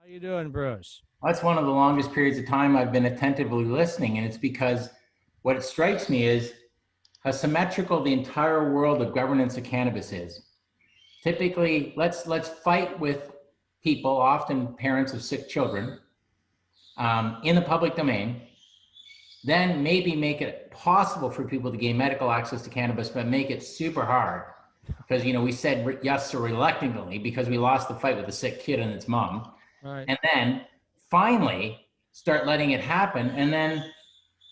you doing, Bruce? That's one of the longest periods of time I've been attentively listening. And it's because what it strikes me is how symmetrical the entire world of governance of cannabis is. Typically, let's fight with people, often parents of sick children, in the public domain, then maybe make it possible for people to gain medical access to cannabis, but make it super hard. Because, we said yes so reluctantly because we lost the fight with the sick kid and its mom. Right. And then finally start letting it happen and then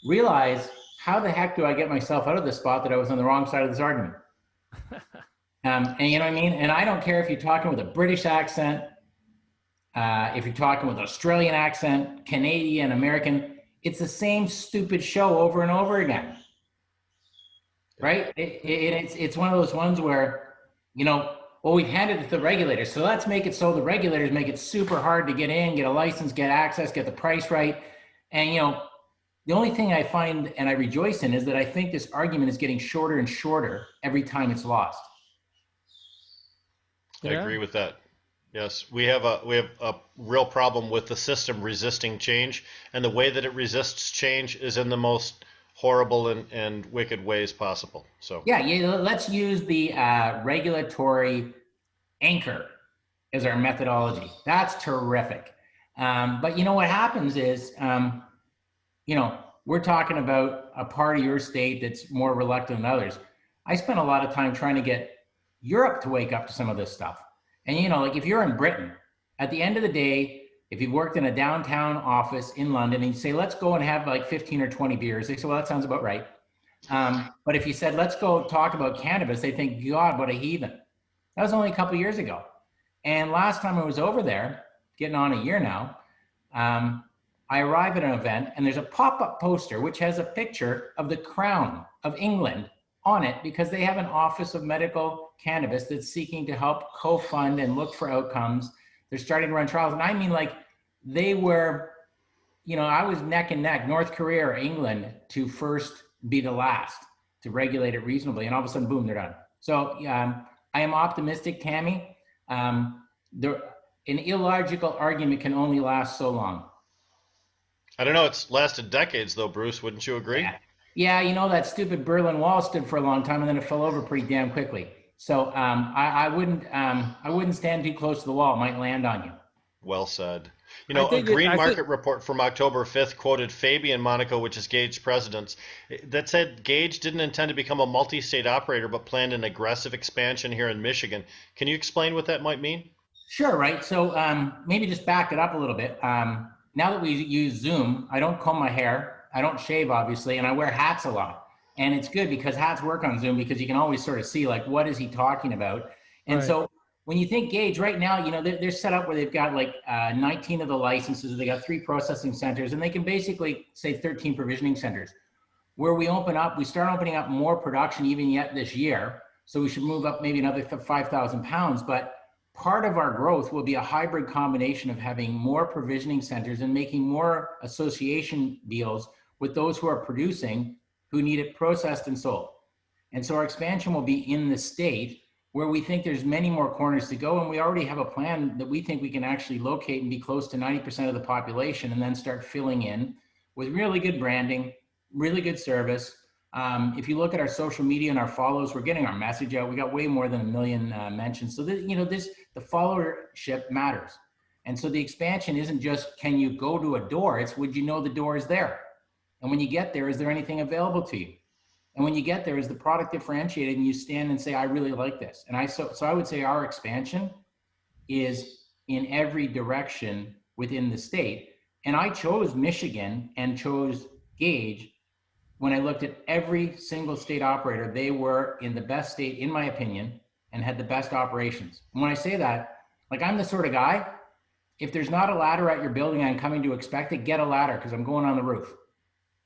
realize, how the heck do I get myself out of this spot that I was on the wrong side of this argument? And you know what I mean? And I don't care if you're talking with a British accent, if you're talking with an Australian accent, Canadian, American, it's the same stupid show over and over again. Right? It's one of those ones where, well, we've handed it to the regulators. So let's make it so the regulators make it super hard to get in, get a license, get access, get the price right. And, the only thing I find and I rejoice in is that I think this argument is getting shorter and shorter every time it's lost. I agree with that. Yes, we have a real problem with the system resisting change, and the way that it resists change is in the most horrible and wicked ways possible. So yeah, let's use the regulatory anchor as our methodology. That's terrific. But what happens is, we're talking about a part of your state that's more reluctant than others. I spent a lot of time trying to get Europe to wake up to some of this stuff. And, like if you're in Britain, at the end of the day, if you've worked in a downtown office in London and you say, let's go and have like 15 or 20 beers, they say, well, that sounds about right. But if you said, let's go talk about cannabis, they think, God, what a heathen. That was only a couple of years ago. And last time I was over there, getting on a year now, I arrive at an event and there's a pop-up poster which has a picture of the Crown of England on it because they have an Office of Medical Cannabis that's seeking to help co-fund and look for outcomes. They're starting to run trials. And I mean, like, they were, I was neck and neck, North Korea or England, to first be the last to regulate it reasonably. And all of a sudden, boom, they're done. So I am optimistic, Tammy. An illogical argument can only last so long. I don't know. It's lasted decades, though, Bruce. Wouldn't you agree? Yeah, that stupid Berlin Wall stood for a long time, and then it fell over pretty damn quickly. So I wouldn't stand too close to the wall. It might land on you. Well said. A Green Market report from October 5th quoted Fabian Monaco, which is Gage president, that said Gage didn't intend to become a multi-state operator, but planned an aggressive expansion here in Michigan. Can you explain what that might mean? Sure, right. So maybe just back it up a little bit. Now that we use Zoom, I don't comb my hair, I don't shave, obviously, and I wear hats a lot. And it's good because hats work on Zoom because you can always sort of see, like, what is he talking about? And so when you think Gage, right now, they're set up where they've got like 19 of the licenses, they got 3 processing centers, and they can basically say 13 provisioning centers. Where we start opening up more production even yet this year. So we should move up maybe another 5,000 pounds. But part of our growth will be a hybrid combination of having more provisioning centers and making more association deals with those who are producing, who need it processed and sold. And so our expansion will be in the state where we think there's many more corners to go. And we already have a plan that we think we can actually locate and be close to 90% of the population and then start filling in with really good branding, really good service. If you look at our social media and our follows, we're getting our message out. We got way more than 1 million mentions. So the followership matters. And so the expansion isn't just, can you go to a door? It's, would you know the door is there? And when you get there, is there anything available to you? And when you get there, is the product differentiated and you stand and say, I really like this? And so I would say our expansion is in every direction within the state. And I chose Michigan and chose Gage. When I looked at every single state operator, they were in the best state, in my opinion, and had the best operations. And when I say that, like, I'm the sort of guy, if there's not a ladder at your building I'm coming to expect it, get a ladder because I'm going on the roof.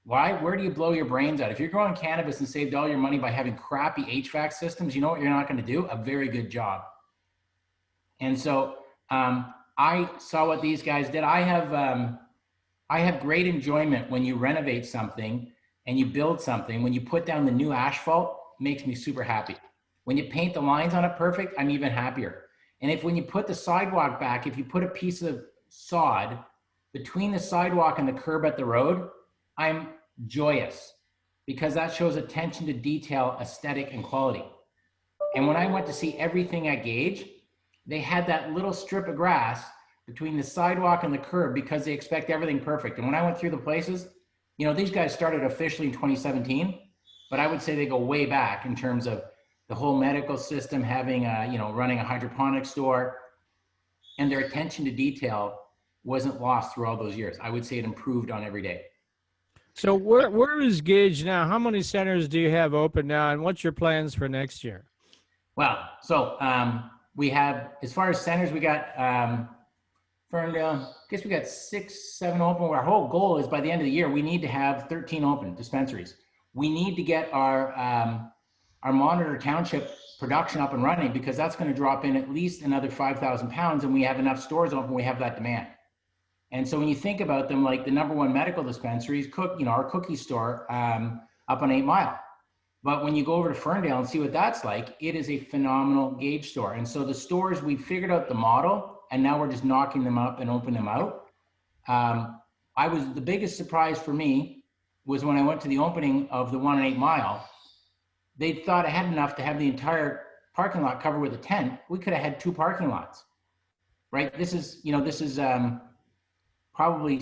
Why? Where do you blow your brains out? If you're growing cannabis and saved all your money by having crappy HVAC systems, you know what you're not going to do? A very good job. And so I saw what these guys did. I have great enjoyment when you renovate something and you build something. When you put down the new asphalt, it makes me super happy. When you paint the lines on it perfect, I'm even happier. And when you put the sidewalk back, if you put a piece of sod between the sidewalk and the curb at the road, I'm joyous because that shows attention to detail, aesthetic, and quality. And when I went to see everything at Gage, they had that little strip of grass between the sidewalk and the curb because they expect everything perfect. And when I went through the places, you know, these guys started officially in 2017, but I would say they go way back in terms of the whole medical system, having you know, running a hydroponic store, and their attention to detail wasn't lost through all those years. I would say it improved on every day. So where is Gage now? How many centers do you have open now, and what's your plans for next year? Well, so we have, as far as centers, we got Ferndale, I guess we got 6, 7 open. Our whole goal is by the end of the year, we need to have 13 open dispensaries. We need to get our Monitor Township production up and running because that's going to drop in at least another 5,000 pounds, and we have enough stores open, we have that demand. And so when you think about them, like the #1 medical dispensaries, our cookie store up on 8 Mile. But when you go over to Ferndale and see what that's like, it is a phenomenal Gage store. And so the stores, we figured out the model, and now we're just knocking them up and opening them out. The biggest surprise for me was when I went to the opening of the one on 8 Mile. They thought I had enough to have the entire parking lot covered with a tent. We could have had 2 parking lots, right? This is probably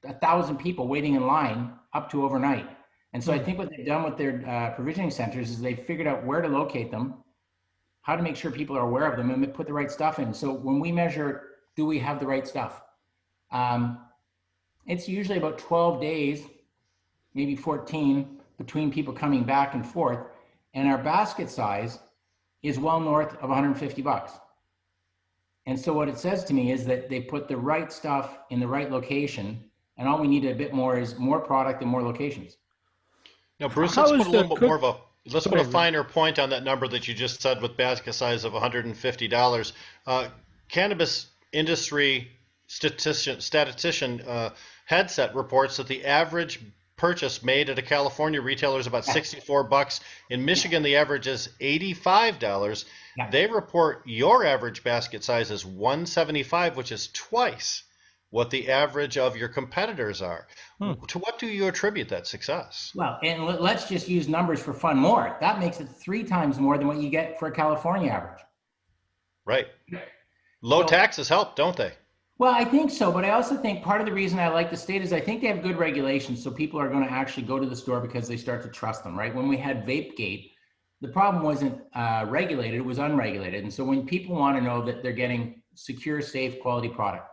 1,000 people waiting in line up to overnight. And so I think what they've done with their provisioning centers is they've figured out where to locate them, how to make sure people are aware of them, and put the right stuff in. So when we measure, do we have the right stuff? It's usually about 12 days, maybe 14, between people coming back and forth. And our basket size is well north of $150. And so what it says to me is that they put the right stuff in the right location, and all we need a bit more is more product and more locations. Now, Bruce, let's put a little bit more of a, let's put a finer point on that number that you just said with basket size of $150. Cannabis industry statistician Headset reports that the average purchase made at a California retailer is about $64. In Michigan, the average is $85. They report your average basket size is $175, which is twice what the average of your competitors are. To what do you attribute that success? Well, and let's just use numbers for fun more. That makes it 3 times more than what you get for a California average. Right. Low taxes help, don't they? Well, I think so, but I also think part of the reason I like the state is I think they have good regulations, so people are going to actually go to the store because they start to trust them, right? When we had VapeGate, the problem wasn't regulated, it was unregulated. And so when people want to know that they're getting secure, safe, quality product.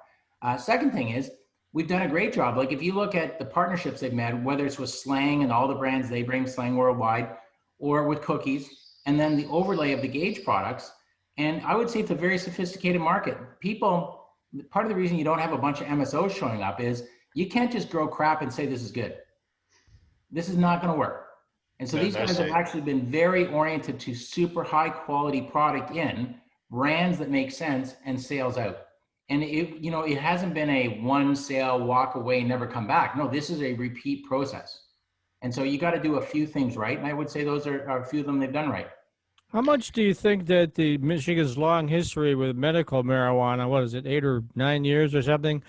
Second thing is, we've done a great job. Like if you look at the partnerships they've made, whether it's with Slang and all the brands they bring, Slang Worldwide, or with cookies, and then the overlay of the Gage products, and I would say it's a very sophisticated market. People, part of the reason you don't have a bunch of MSOs showing up is you can't just grow crap and say this is good. This is not going to work. And so these guys have actually been very oriented to super high quality product in brands that make sense and sales out. And it hasn't been a one sale, walk away, never come back. No, this is a repeat process. And so you got to do a few things right. And I would say those are a few of them they've done right. How much do you think that the Michigan's long history with medical marijuana, what is it, 8 or 9 years or something,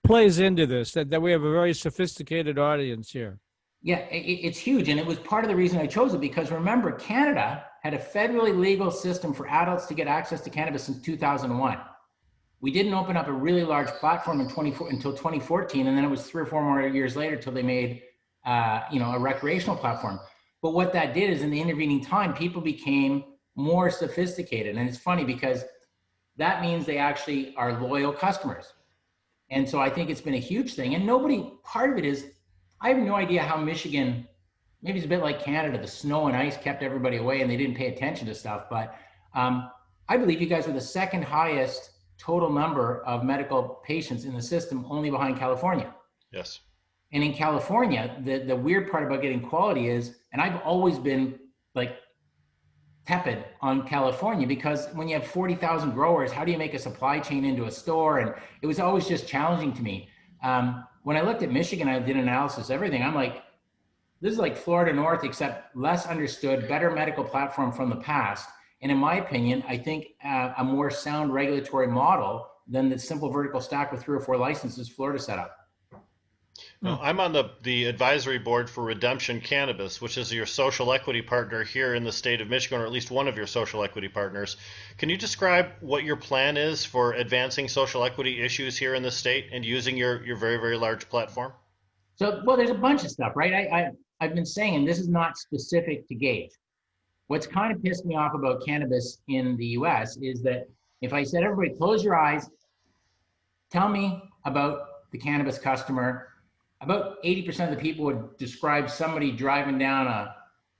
plays into this, that we have a very sophisticated audience here? Yeah, it's huge. And it was part of the reason I chose it because remember, Canada had a federally legal system for adults to get access to cannabis since 2001. We didn't open up a really large platform until 2014, and then it was 3 or 4 more years later till they made a recreational platform. But what that did is in the intervening time, people became more sophisticated. And it's funny because that means they actually are loyal customers. And so I think it's been a huge thing. And part of it is, I have no idea how Michigan, maybe it's a bit like Canada, the snow and ice kept everybody away and they didn't pay attention to stuff. But I believe you guys are the second highest total number of medical patients in the system, only behind California. Yes. And in California, the weird part about getting quality is, and I've always been like tepid on California because when you have 40,000 growers, how do you make a supply chain into a store? And it was always just challenging to me. When I looked at Michigan, I did analysis, everything. I'm like, this is like Florida North, except less understood, better medical platform from the past. And in my opinion, I think a more sound regulatory model than the simple vertical stack with 3 or 4 licenses Florida set up. Now, I'm on the advisory board for Redemption Cannabis, which is your social equity partner here in the state of Michigan, or at least one of your social equity partners. Can you describe what your plan is for advancing social equity issues here in the state and using your very, very large platform? So, well, there's a bunch of stuff, right? I've been saying, and this is not specific to Gage. What's kind of pissed me off about cannabis in the US is that if I said, everybody close your eyes, tell me about the cannabis customer, about 80% of the people would describe somebody driving down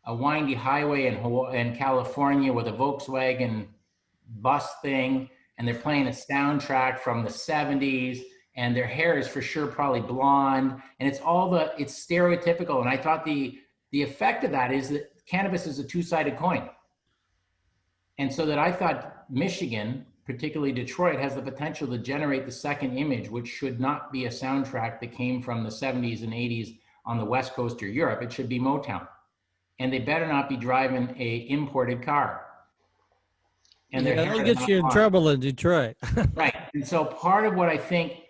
a windy highway in California with a Volkswagen bus thing, and they're playing a soundtrack from the 70s, and their hair is for sure probably blonde, and it's stereotypical. And I thought the effect of that is that cannabis is a two-sided coin. And so that I thought Michigan, particularly Detroit, has the potential to generate the second image, which should not be a soundtrack that came from the 70s and 80s on the West Coast or Europe. It should be Motown. And they better not be driving a imported car. And that'll get you in trouble in Detroit. Right. And so part of what I think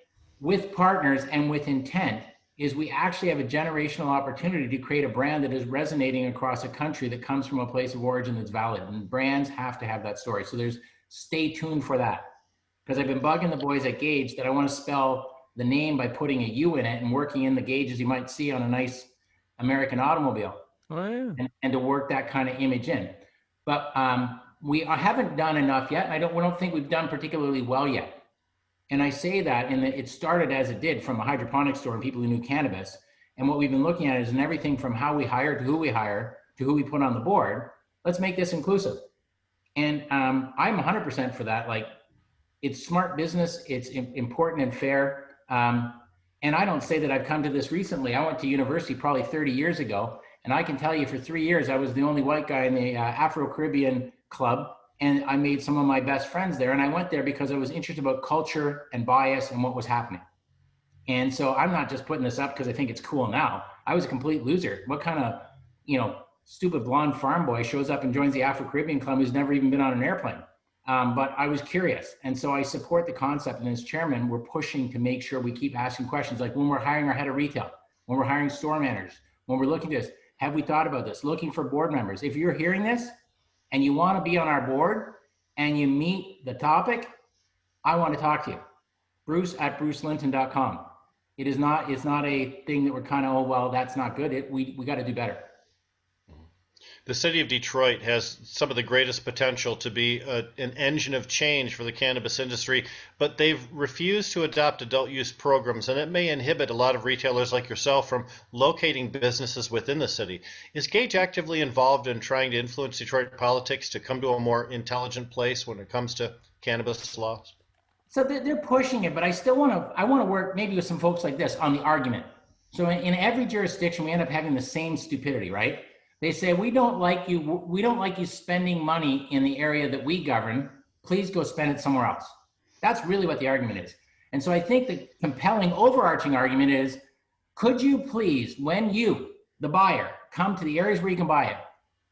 with partners and with intent is we actually have a generational opportunity to create a brand that is resonating across a country that comes from a place of origin that's valid. And brands have to have that story. So stay tuned for that. Because I've been bugging the boys at Gage that I want to spell the name by putting a U in it and working in the Gages you might see on a nice American automobile. Oh, yeah. And to work that kind of image in. But we haven't done enough yet. And we don't think we've done particularly well yet. And I say that in that it started as it did from a hydroponics store and people who knew cannabis. And what we've been looking at is in everything from how we hire to who we hire to who we put on the board. Let's make this inclusive. And I'm 100% for that. Like, it's smart business. It's important and fair. And I don't say that I've come to this recently. I went to university probably 30 years ago. And I can tell you for 3 years, I was the only white guy in the Afro-Caribbean club. And I made some of my best friends there. And I went there because I was interested about culture and bias and what was happening. And so I'm not just putting this up because I think it's cool now. I was a complete loser. What kind of, stupid blonde farm boy shows up and joins the Afro-Caribbean club who's never even been on an airplane? But I was curious. And so I support the concept. And as chairman, we're pushing to make sure we keep asking questions. Like when we're hiring our head of retail, when we're hiring store managers, when we're looking at this, have we thought about this? Looking for board members. If you're hearing this and you want to be on our board and you meet the topic, I want to talk to you. Bruce@BruceLinton.com. It's not a thing that we're kind of, oh, well, that's not good. We got to do better. The city of Detroit has some of the greatest potential to be an engine of change for the cannabis industry, but they've refused to adopt adult use programs, and it may inhibit a lot of retailers like yourself from locating businesses within the city. Is Gage actively involved in trying to influence Detroit politics to come to a more intelligent place when it comes to cannabis laws? So they're pushing it, but I still want to work maybe with some folks like this on the argument. So in every jurisdiction, we end up having the same stupidity, right? They say, we don't like you spending money in the area that we govern. Please go spend it somewhere else. That's really what the argument is. And so I think the compelling overarching argument is, could you please, when you, the buyer, come to the areas where you can buy it,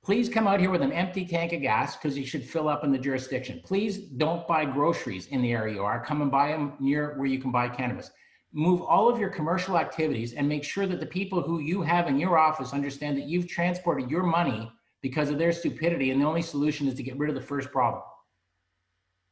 please come out here with an empty tank of gas because you should fill up in the jurisdiction. Please don't buy groceries in the area you are. Come and buy them near where you can buy cannabis. Move all of your commercial activities and make sure that the people who you have in your office understand that you've transported your money because of their stupidity, and the only solution is to get rid of the first problem.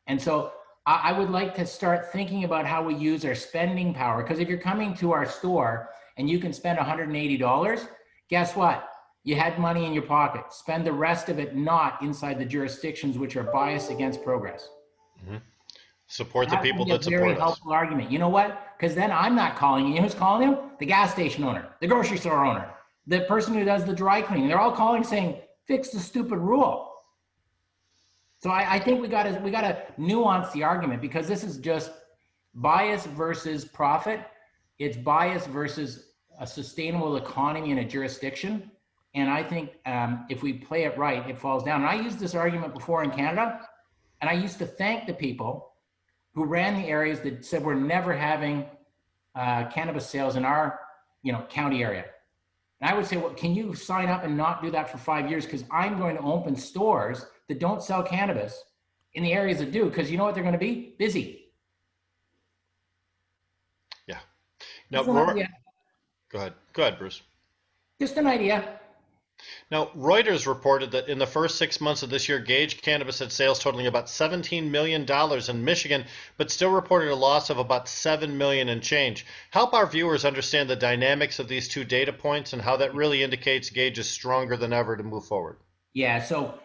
And so I would like to start thinking about how we use our spending power, because if you're coming to our store and you can spend $180, guess what? You had money in your pocket. Spend the rest of it not inside the jurisdictions which are biased against progress. Mm-hmm. Support the people that support us. Very helpful argument. You know what? Because then I'm not calling you. Who's calling you? The gas station owner, the grocery store owner, the person who does the dry cleaning. They're all calling saying, fix the stupid rule. So I think we gotta nuance the argument, because this is just bias versus profit. It's bias versus a sustainable economy in a jurisdiction. And I think if we play it right, it falls down. And I used this argument before in Canada, and I used to thank the people who ran the areas that said we're never having cannabis sales in our county area. And I would say, well, can you sign up and not do that for 5 years? Because I'm going to open stores that don't sell cannabis in the areas that do, because you know what they're going to be? Busy. Now, Just an idea. Go ahead. Go ahead, Bruce. Just an idea. Now, Reuters reported that in the first 6 months of this year, Gage Cannabis had sales totaling about $17 million in Michigan, but still reported a loss of about $7 million and change. Help our viewers understand the dynamics of these two data points and how that really indicates Gage is stronger than ever to move forward. Yeah, so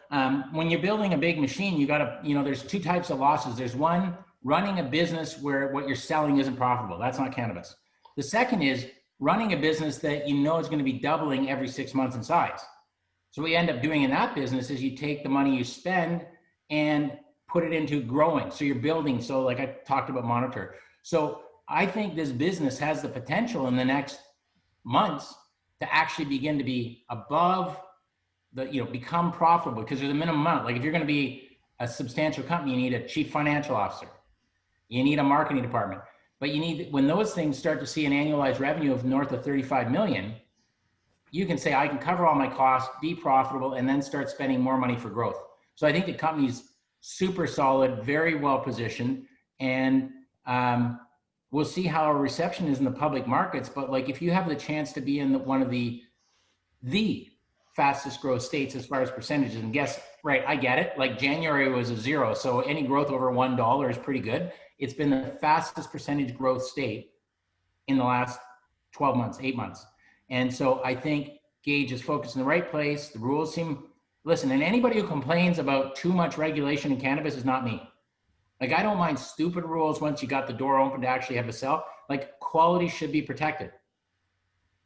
when you're building a big machine, you got to, there's two types of losses. There's one, running a business where what you're selling isn't profitable. That's not cannabis. The second is running a business that is going to be doubling every 6 months in size. So what you end up doing in that business is you take the money you spend and put it into growing. So you're building. So like I talked about Monitor. So I think this business has the potential in the next months to actually begin to be above become profitable, because there's a minimum amount. Like if you're going to be a substantial company, you need a chief financial officer. You need a marketing department. But you need, when those things start to see an annualized revenue of north of 35 million, you can say, I can cover all my costs, be profitable, and then start spending more money for growth. So I think the company's super solid, very well positioned, and we'll see how our reception is in the public markets. But like, if you have the chance to be in one of the fastest growth states as far as percentages, and guess, right, I get it. Like January was a 0, so any growth over $1 is pretty good. It's been the fastest percentage growth state in the last 12 months, 8 months. And so I think Gage is focused in the right place. The rules seem, listen, and anybody who complains about too much regulation in cannabis is not me. Like, I don't mind stupid rules once you got the door open to actually have a sell. Like, quality should be protected.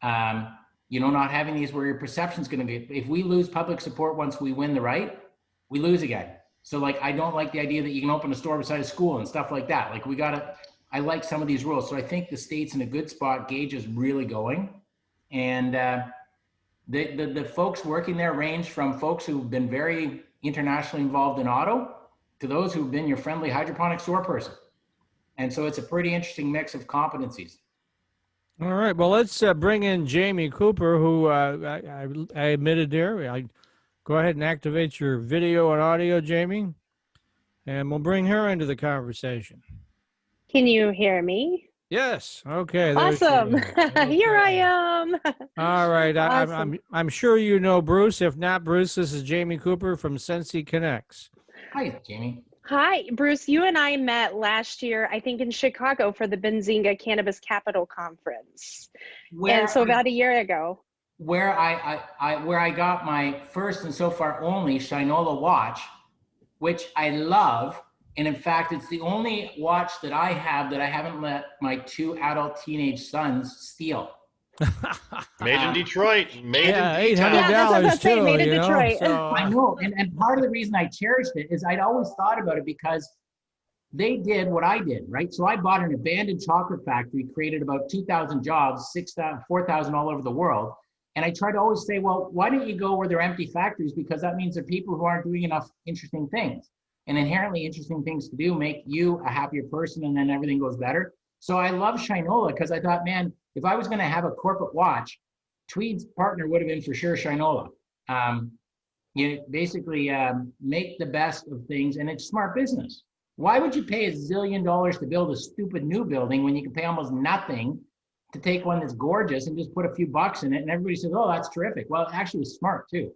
Not having these where your perception is going to be, if we lose public support once we win the right, we lose again. So like, I don't like the idea that you can open a store beside a school and stuff like that. Like I like some of these rules. So I think the state's in a good spot. Gage is really going. And the folks working there range from folks who've been very internationally involved in auto to those who've been your friendly hydroponic store person. And so it's a pretty interesting mix of competencies. All right. Well, let's bring in Jamie Cooper, who I admitted there. Go ahead and activate your video and audio, Jamie, and we'll bring her into the conversation. Can you hear me? Yes. Okay. Awesome. Okay. Here I am. All right. Awesome. I'm sure you know Bruce. If not, Bruce, this is Jamie Cooper from Sensi Connects. Hi, Jamie. Hi, Bruce. You and I met last year, I think, in Chicago for the Benzinga Cannabis Capital Conference. About a year ago. Where I got my first and so far only Shinola watch, which I love. And in fact, it's the only watch that I have that I haven't let my 2 adult teenage sons steal. Made in Detroit. Made in $800 that's too. Made in Detroit. So. I know. And part of the reason I cherished it is I'd always thought about it because they did what I did, right? So I bought an abandoned chocolate factory, created about 2,000 jobs, 4,000 all over the world. And I try to always say, well, why don't you go where there are empty factories? Because that means there are people who aren't doing enough interesting things. And inherently interesting things to do make you a happier person, and then everything goes better. So I love Shinola because I thought, man, if I was going to have a corporate watch, Tweed's partner would have been for sure Shinola. You basically make the best of things, and it's smart business. Why would you pay $1 zillion to build a stupid new building when you can pay almost nothing to take one that's gorgeous and just put a few bucks in it, and everybody says, oh, that's terrific. Well, it actually was smart too.